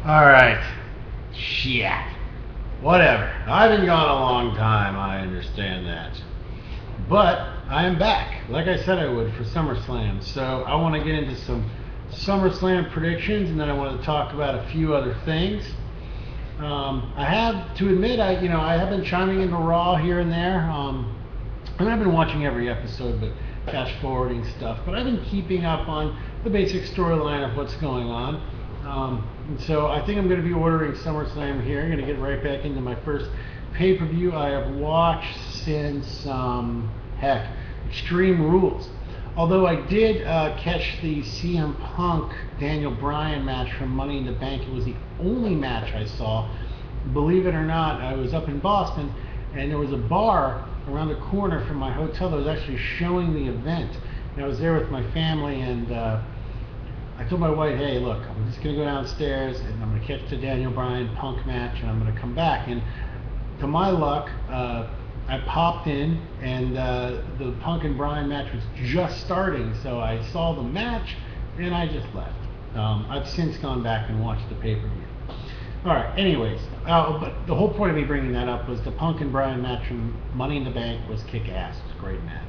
Alright. Shit. Whatever. I've been gone a long time, I understand that. But I am back, like I said I would, for SummerSlam. So I want to get into some SummerSlam predictions, and then I want to talk about a few other things. I have to admit, I have been chiming into Raw here and there. I've been watching every episode, but fast forwarding stuff. But I've been keeping up on the basic storyline of what's going on. And so I think I'm going to be ordering SummerSlam here. I'm going to get right back into my first pay-per-view I have watched since, Extreme Rules. Although I did catch the CM Punk Daniel Bryan match from Money in the Bank. It was the only match I saw. Believe it or not, I was up in Boston, and there was a bar around the corner from my hotel that was actually showing the event. And I was there with my family, and I told my wife, hey, look, I'm just going to go downstairs, and I'm going to catch the Daniel Bryan Punk match, and I'm going to come back. And to my luck, I popped in, and the Punk and Bryan match was just starting, so I saw the match, and I just left. I've since gone back and watched the pay-per-view. Alright, anyways, but the whole point of me bringing that up was the Punk and Bryan match from Money in the Bank was kick-ass. It was a great match.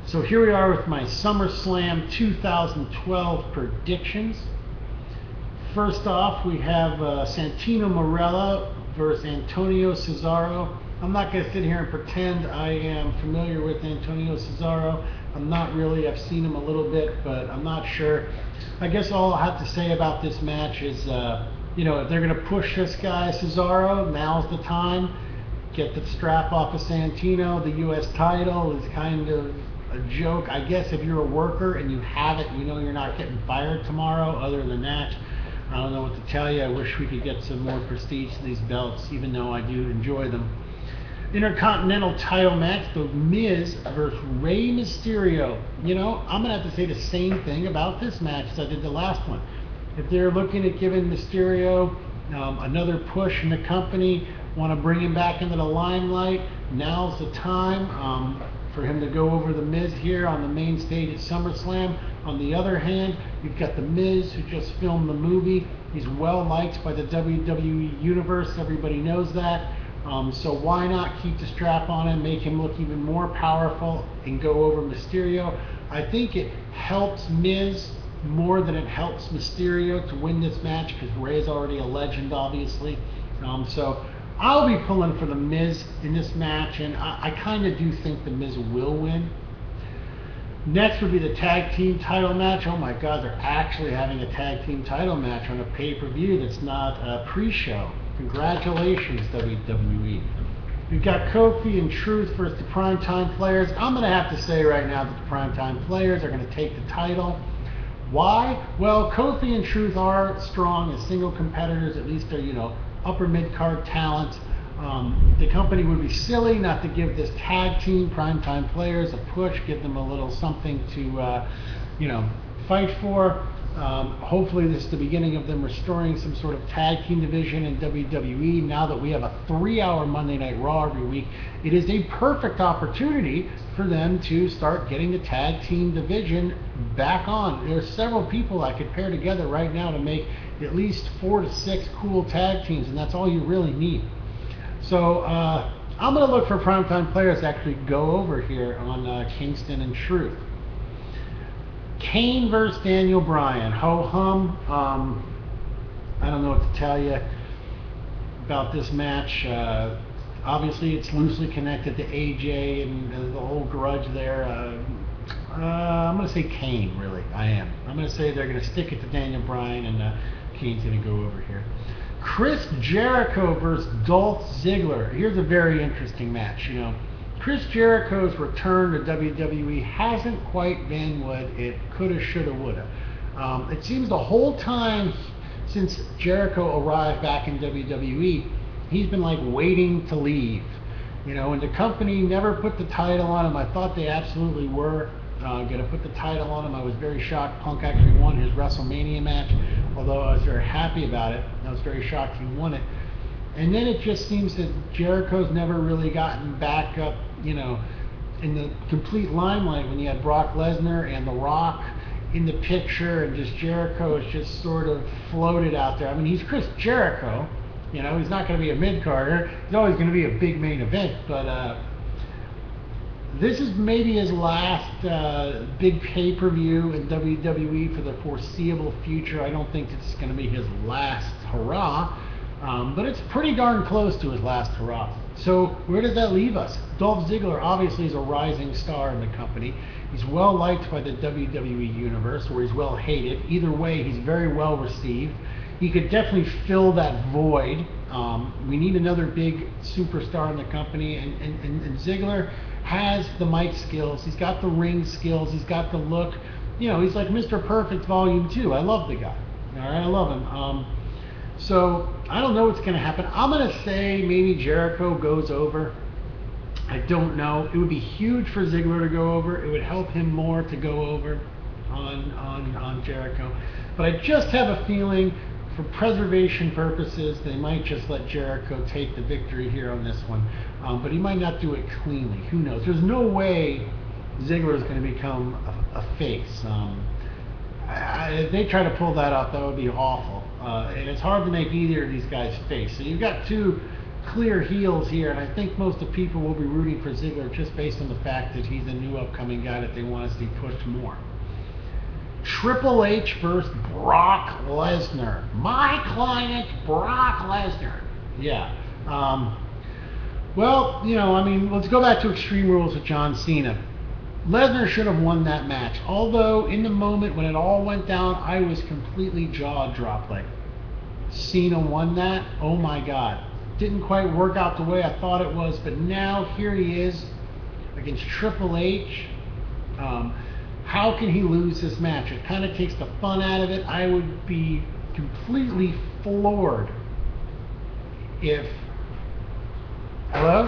So here we are with my SummerSlam 2012 predictions. First off, we have Santino Marella versus Antonio Cesaro. I'm not going to sit here and pretend I am familiar with Antonio Cesaro. I'm not really. I've seen him a little bit, but I'm not sure. I guess all I have to say about this match is, if they're going to push this guy, Cesaro, now's the time. Get the strap off of Santino. The U.S. title is kind of a joke. I guess if you're a worker and you have it, you're not getting fired tomorrow. Other than that, I don't know what to tell you. I wish we could get some more prestige to these belts, even though I do enjoy them. Intercontinental title match, The Miz versus Rey Mysterio. I'm going to have to say the same thing about this match as I did the last one. If they're looking at giving Mysterio another push in the company, want to bring him back into the limelight, now's the time for him to go over The Miz here on the main stage at SummerSlam. On the other hand, you've got The Miz, who just filmed the movie. He's well liked by the WWE Universe. Everybody knows that. So why not keep the strap on him, make him look even more powerful, and go over Mysterio? I think it helps Miz more than it helps Mysterio to win this match, because Rey's already a legend, obviously. So I'll be pulling for The Miz in this match, and I kind of do think The Miz will win. Next would be the tag team title match. Oh my God, they're actually having a tag team title match on a pay-per-view that's not a pre-show. Congratulations, WWE. We've got Kofi and Truth versus the Primetime Players. I'm going to have to say right now that the Primetime Players are going to take the title. Why? Well, Kofi and Truth are strong as single competitors. At least they're, upper mid-card talent. The company would be silly not to give this tag team, Primetime Players, a push, give them a little something to, fight for. Hopefully this is the beginning of them restoring some sort of tag team division in WWE. Now that we have a 3-hour Monday Night Raw every week, it is a perfect opportunity for them to start getting the tag team division back on. There are several people I could pair together right now to make at least 4 to 6 cool tag teams, and that's all you really need. So I'm going to look for Primetime Players to actually go over here on Kingston and Truth. Kane versus Daniel Bryan. Ho-hum. I don't know what to tell you about this match. Obviously, it's loosely connected to AJ and the whole grudge there. I'm going to say Kane, really. I am. I'm going to say they're going to stick it to Daniel Bryan, and Kane's going to go over here. Chris Jericho versus Dolph Ziggler. Here's a very interesting match. Chris Jericho's return to WWE hasn't quite been what it coulda, shoulda, woulda. It seems the whole time since Jericho arrived back in WWE, he's been like waiting to leave. And the company never put the title on him. I thought they absolutely were going to put the title on him. I was very shocked Punk actually won his WrestleMania match, although I was very happy about it. I was very shocked he won it. And then it just seems that Jericho's never really gotten back up, in the complete limelight when you had Brock Lesnar and The Rock in the picture, and just Jericho is just sort of floated out there. I mean, he's Chris Jericho. You know, he's not going to be a mid-carder. He's always going to be a big main event, but this is maybe his last big pay-per-view in WWE for the foreseeable future. I don't think it's going to be his last hurrah, but it's pretty darn close to his last hurrah. So where does that leave us? Dolph Ziggler obviously is a rising star in the company. He's well liked by the WWE universe, or he's well hated. Either way, he's very well received. He could definitely fill that void. We need another big superstar in the company, and Ziggler has the mic skills. He's got the ring skills. He's got the look. You know, he's like Mr. Perfect Volume 2. I love the guy. All right, I love him. So I don't know what's going to happen. I'm going to say maybe Jericho goes over. I don't know. It would be huge for Ziggler to go over. It would help him more to go over on Jericho. But I just have a feeling, for preservation purposes, they might just let Jericho take the victory here on this one. But he might not do it cleanly. Who knows? There's no way Ziggler is going to become a face. If they try to pull that off, that would be awful. And it's hard to make either of these guys face. So you've got two clear heels here, and I think most of the people will be rooting for Ziggler just based on the fact that he's a new upcoming guy that they want to see pushed more. Triple H versus Brock Lesnar. My client, Brock Lesnar. Yeah. Well, you know, I mean, let's go back to Extreme Rules with John Cena. Lesnar should have won that match. Although, in the moment when it all went down, I was completely jaw-dropped. Like, Cena won that? Oh my God. Didn't quite work out the way I thought it was, but now here he is against Triple H. How can he lose this match? It kind of takes the fun out of it. I would be completely floored if... Hello?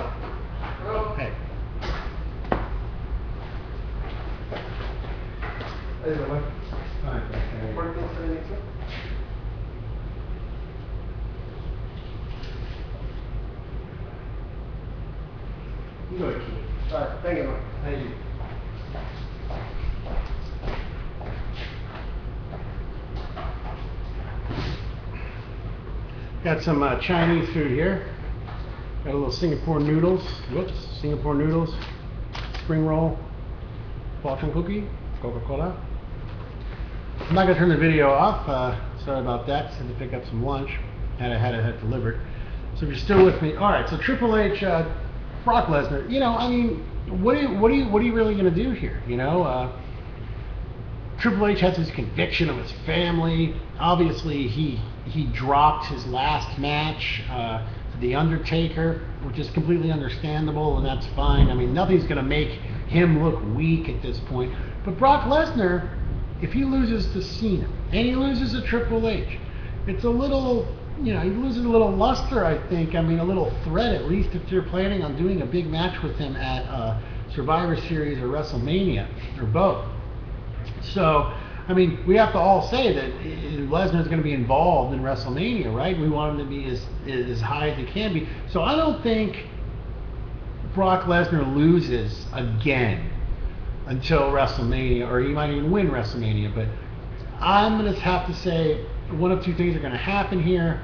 Hello? Hey. Hey, brother. All right, okay. Working for the next one? You go ahead, Keith. All right, thank you, man. Thank you. Got some Chinese food here. Got a little Singapore noodles. Whoops, Singapore noodles, spring roll, fortune cookie, Coca-Cola. I'm not gonna turn the video off. Sorry about that. Just had to pick up some lunch. Had it delivered. So if you're still with me, all right. So Triple H, Brock Lesnar. You know, I mean, what are you really gonna do here? You know, Triple H has his conviction of his family. Obviously, he dropped his last match to The Undertaker, which is completely understandable, and that's fine. I mean, nothing's going to make him look weak at this point. But Brock Lesnar, if he loses to Cena, and he loses to Triple H, it's a little, you know, he loses a little luster, I think. I mean, a little threat, at least if you're planning on doing a big match with him at Survivor Series or WrestleMania, or both. So, I mean, we have to all say that Lesnar's going to be involved in WrestleMania, right? We want him to be as high as he can be. So I don't think Brock Lesnar loses again until WrestleMania, or he might even win WrestleMania. But I'm going to have to say one of two things are going to happen here.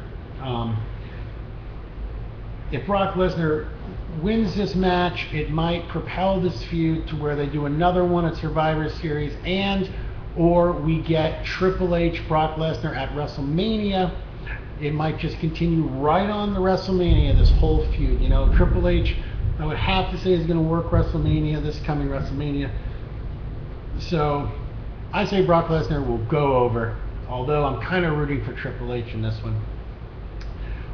If Brock Lesnar wins this match, it might propel this feud to where they do another one at Survivor Series, or we get Triple H, Brock Lesnar at WrestleMania. It might just continue right on the WrestleMania, this whole feud. You know, Triple H, I would have to say, is going to work WrestleMania, this coming WrestleMania. So I say Brock Lesnar will go over, although I'm kind of rooting for Triple H in this one.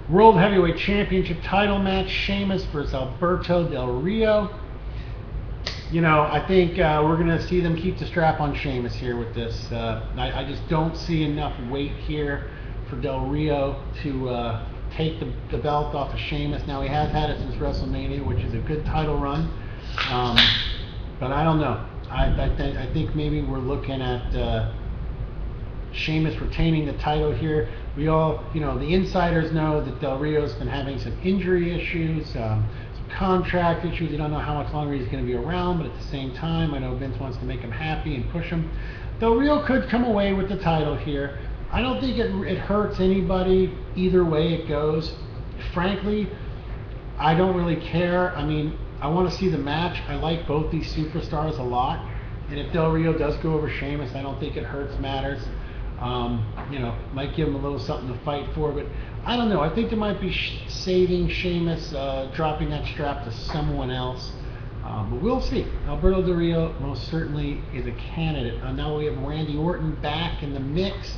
World Heavyweight Championship title match, Sheamus versus Alberto Del Rio. You know, I think we're going to see them keep the strap on Sheamus here with this. I just don't see enough weight here for Del Rio to take the belt off of Sheamus. Now, he has had it since WrestleMania, which is a good title run. But I don't know. I think maybe we're looking at Sheamus retaining the title here. We all, you know, the insiders know that Del Rio's been having some injury issues, some contract issues. You don't know how much longer he's going to be around, but at the same time, I know Vince wants to make him happy and push him. Del Rio could come away with the title here. I don't think it hurts anybody either way it goes. Frankly, I don't really care. I mean, I want to see the match. I like both these superstars a lot. And if Del Rio does go over Sheamus, I don't think it hurts matters. You know, might give him a little something to fight for, but I don't know. I think they might be saving Sheamus, dropping that strap to someone else. But we'll see. Alberto Del Rio most certainly is a candidate. Now we have Randy Orton back in the mix.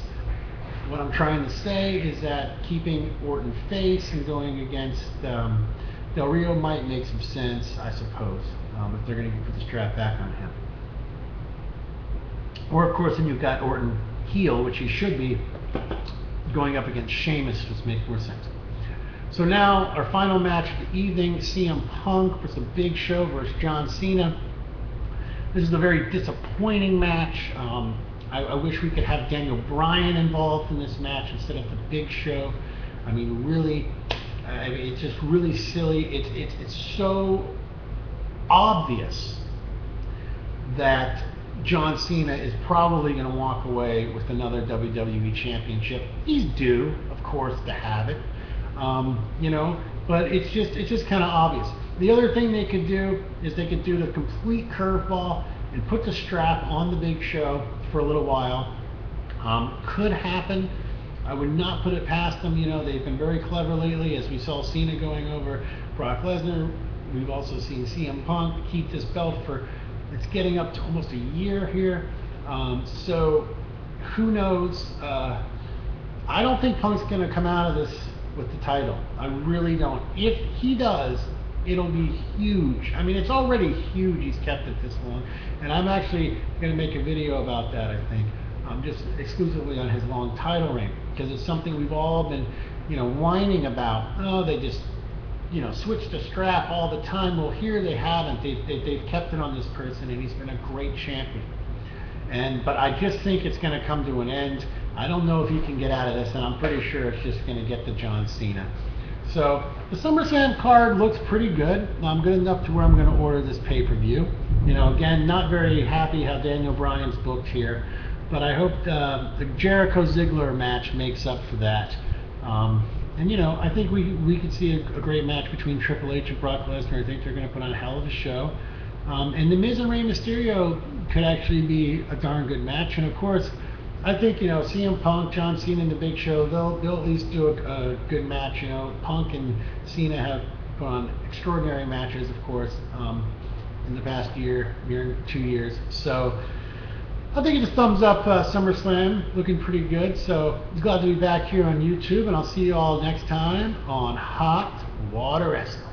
What I'm trying to say is that keeping Orton face and going against Del Rio might make some sense, I suppose, if they're going to put the strap back on him. Or, of course, then you've got Orton heel, which he should be, going up against Sheamus, which makes more sense. So now, our final match of the evening, CM Punk versus Big Show versus John Cena. This is a very disappointing match. I wish we could have Daniel Bryan involved in this match instead of the Big Show. I mean, really, it's just really silly. It's so obvious that John Cena is probably going to walk away with another WWE Championship. He's due, of course, to have it, you know. But it's just kind of obvious. The other thing they could do is they could do the complete curveball and put the strap on the Big Show for a little while. Could happen. I would not put it past them. You know, they've been very clever lately, as we saw Cena going over Brock Lesnar. We've also seen CM Punk keep this belt for, it's getting up to almost a year here. So who knows? I don't think Punk's going to come out of this with the title. I really don't. If he does, it'll be huge. I mean, it's already huge he's kept it this long. And I'm actually going to make a video about that, I think, just exclusively on his long title reign, because it's something we've all been, you know, whining about. Oh, they just, you know, switch the strap all the time. Well, here they haven't. They've kept it on this person, and he's been a great champion. But I just think it's going to come to an end. I don't know if he can get out of this, and I'm pretty sure it's just going to get to John Cena. So the SummerSlam card looks pretty good. I'm good enough to where I'm going to order this pay-per-view. You know, again, not very happy how Daniel Bryan's booked here, but I hope the Jericho-Ziggler match makes up for that. And, you know, I think we could see a great match between Triple H and Brock Lesnar. I think they're going to put on a hell of a show. And The Miz and Rey Mysterio could actually be a darn good match. And, of course, I think, you know, CM Punk, John Cena, and the Big Show, they'll at least do a good match. You know, Punk and Cena have put on extraordinary matches, of course, in the past year and 2 years. So I think it's a thumbs up. SummerSlam looking pretty good. So I'm glad to be back here on YouTube, and I'll see you all next time on Hot Water Wrestling.